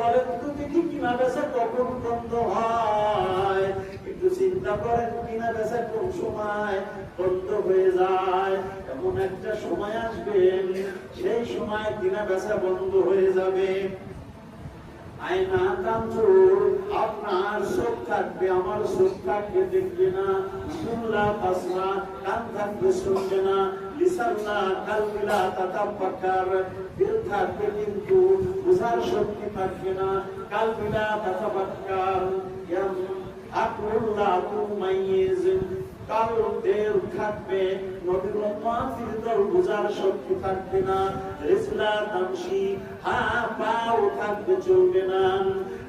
বলেন তো দেখি কিনা বেচা কখন বন্ধ হয়? একটু চিন্তা করেন কিনা বেচা কোন সময় বন্ধ হয়ে যায়। এমন একটা সময় আসবে সেই সময় কিনা বেচা বন্ধ হয়ে যাবে। আয়না তানজুর, আপনার চোখ থাকবে, আমার চোখ থাকবে, দেখবে না। শুনলা তাসমা, কান থাকবে, শুনবে না। লিসাননা কালবিলা তাতাফাক্কার, দিল থাকবে কিন্তু বুঝার শক্তি থাকবে না। কালবিলা তাতাফাক্কার, আকুল্লাহ তুমাইয়িজ, কালবের থাকবে, নবীর উম্মতের দল বুঝার শক্তি থাকবে না। রিজলা তামশি, পাও থাকবে, চলবে না।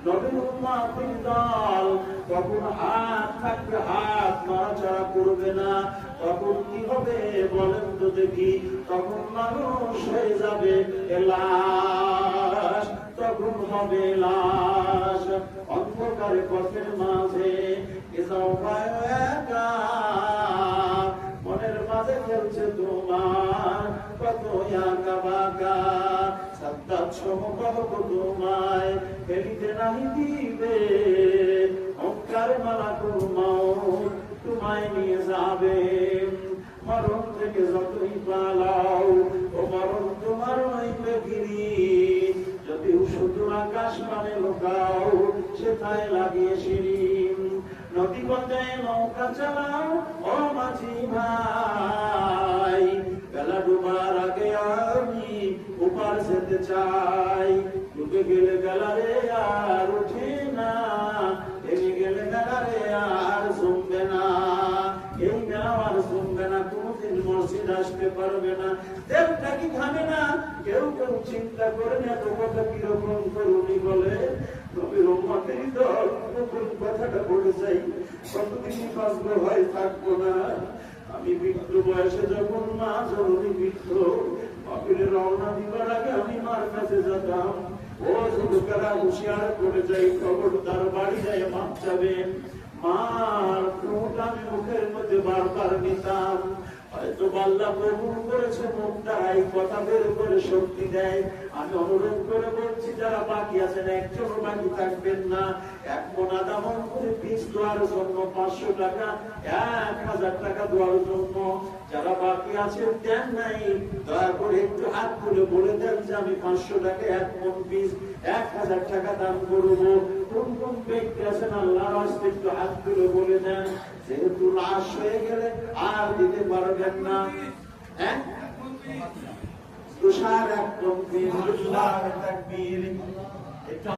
নবীর উম্মতের দল তখন হাত থাকবে, হাত নড়াচড়া করবে না। তখন কি হবে বলেন তো দেখি? তখন মানুষ হয়ে যাবে লাশ, তখন হবে লাশ। অন্ধকারে পথের মাঝে মনের মাঝে খেলছে তোমার কত আঁকা বাঁকা, সাদ্দাত সমকল্প তোমায় ফেলিতে নাহি দিবে। অঙ্কার মালাকুল মাউত তোমায় নিয়ে যাবে। মরণ থেকে যতই পালাও ও মরণ তোমার নইবে গিরি। যদি শুধু আকাশ মানে লোকাও সেটাই লাগিয়ে সিঁড়ি। নদী পথে নৌকা চালাও ও মাঝি ভাই, বেলা ডুবার আগে আমি উপার যেতে চাই। ডুবে গেলে বেলারে আর উঠে না, থেমে গেলে বেলারে আর জমবে না। এই বেলা আর জমবে না, কোনদিন মসজিদ আসতে পারবে না। দেবটা কি থামে না? কেউ কেউ চিন্তা করে না তো কথা কিরকম করুনি বলে। নবীর উম্মতের দল কোন কথাটা বলে যাই, কতদিন বাঁচবো হয় থাকবো না। আমি বৃদ্ধ বয়সে যখন মা জননী বৃদ্ধ, বাপিরে রওনা দিবার আগে আমি মার কাছে যেতাম। ও যুবকেরা হুঁশিয়ার করে যাই, খবরদার বাড়ি যায় মাপ যাবেন। মার ফোঁটা আমি মুখের মধ্যে বারবার নিতাম। হয়তো আল্লাহ কবুল করেছে, মুখটা এই কথা বের করে শক্তি দেয়। আমি অনুরোধ করে বলছি, যারা বাকি আছেন একজনও বাকি থাকবেন না। এক মোনা দামন করে বীজ দেওয়ার জন্য 500 টাকা, 1000 টাকা দেওয়ার জন্য যারা বাকি আছেন দেন নাই, দয়া করে একটু হাত তুলে বলে দেন যে আমি 500 টাকা 1 মন বীজ 1000 টাকা দান করবো। কোন কোন ব্যক্তি আছেন আল্লাহর রাস্তায় একটু হাত তুলে বলে দেন। যেহেতু লাশ হয়ে গেলে আর দিতে পারবেন না। হ্যাঁ, তুষার একদম তাকবীর।